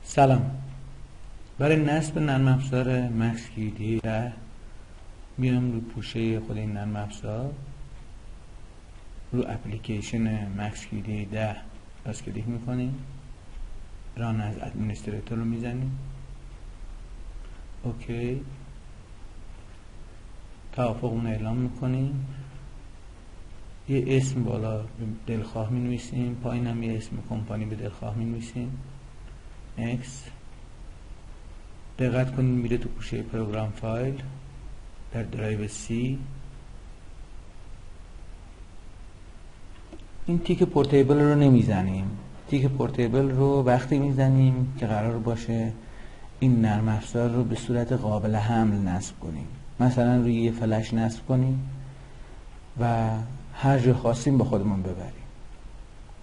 سلام. برای نصب نرم افزار مکس کیدی 10 میام رو پوشه خود این نرم افزار، رو اپلیکیشن مکس کیدی 10 راست کلیک میکنیم، ران از ادمنستریتور رو میزنیم، اوکی، توافقمون اعلام میکنیم، یه اسم بالا دلخواه می نویسیم، پایین هم یه اسم کمپانی به دلخواه می نویسیم، next. دقت کنید میره تو پوشه پروگرام فایل در درایو سی. این تیک پورتیبل رو نمیزنیم. تیک پورتیبل رو وقتی میزنیم که قرار باشه این نرم افزار رو به صورت قابل حمل نصب کنیم، مثلا روی یه فلش نصب کنیم و هر جا خواستیم با خودمون ببریم،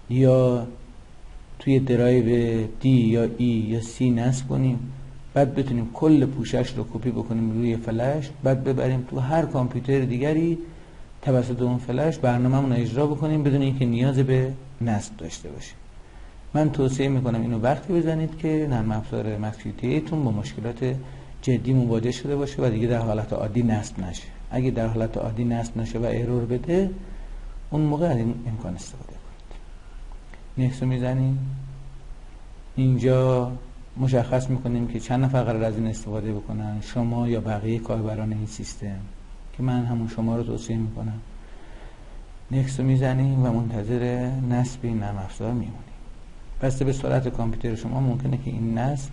یا توی درایو دی یا ای یا سی نصب کنیم، بعد بتونیم کل پوشش رو کپی بکنیم روی فلش، بعد ببریم تو هر کامپیوتر دیگری توسط اون فلش برنامه‌مون رو اجرا بکنیم بدون اینکه نیاز به نصب داشته باشیم. من توصیه میکنم اینو وقتی بزنید که نرم افزار مکس کیدی تون با مشکلات جدی مواجه شده باشه و دیگه در حالت عادی نصب نشه. اگه در حالت عادی نصب نشه و ایرور بده، اون موقع از این امکان استفاده کنید. نکست رو میزنیم. اینجا مشخص میکنیم که چند نفر قرار از این استفاده بکنن، شما یا بقیه کاربران این سیستم، که من همون شما رو توصیه میکنم. نکست رو میزنیم و منتظر نصب این نرم افزار میمونیم. بسته به سرعت کامپیوتر شما ممکنه که این نصب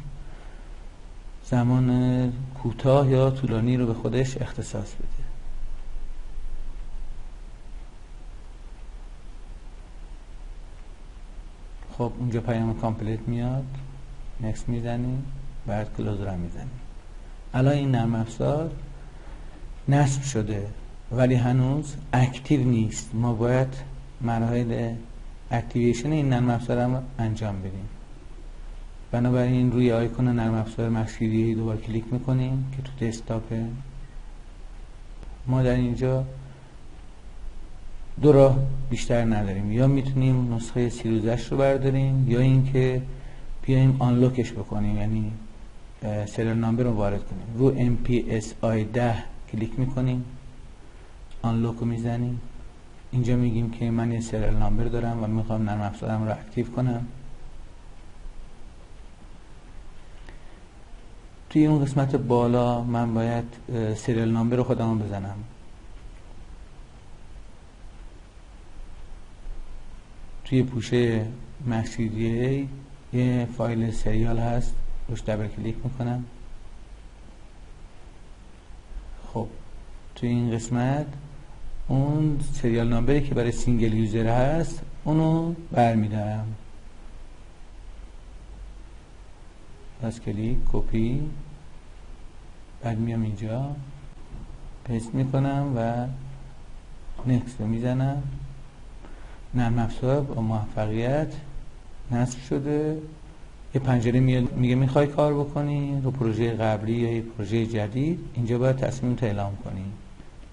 زمان کوتاه یا طولانی رو به خودش اختصاص بده. خب اونجا پیام کامپلیت میاد، نکست میزنیم، بعد کلوز رو میزنیم. الان این نرم افزار نصب شده ولی هنوز اکتیو نیست. ما باید مراحل اکتیویشن این نرم افزار هم انجام بدیم. بنابراین روی آیکون نرم افزار مکس کیدی دوبار کلیک میکنیم که تو دسکتاپ ما در اینجا دو راه بیشتر نداریم، یا میتونیم نسخه سیروزش رو برداریم یا اینکه بیایم آنلوکش بکنیم، یعنی سریال نامبر رو وارد کنیم. رو MPSI 10 کلیک میکنیم، آنلوک رو میزنیم. اینجا میگیم که من یه سریال نامبر دارم و میخوام نرم افزارم رو اکتیو کنم. توی اون قسمت بالا من باید سریال نامبر رو خودم بزنم. توی پوشه مکس کیدی یه فایل سریال هست، روش دبل کلیک میکنم. خب توی این قسمت اون سریال نامبری که برای سینگل یوزر هست اونو برمیدارم، پس کلیک کپی، بعد میام اینجا پیست میکنم و نکست رو میزنم. نرم افزار با موفقیت نصب شده. یه پنجره میاد میگه میخوای کار بکنی رو پروژه قبلی یا یه پروژه جدید. اینجا باید تصمیم اعلام کنی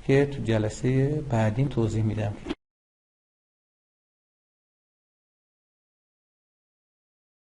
که تو جلسه بعدی توضیح میدم.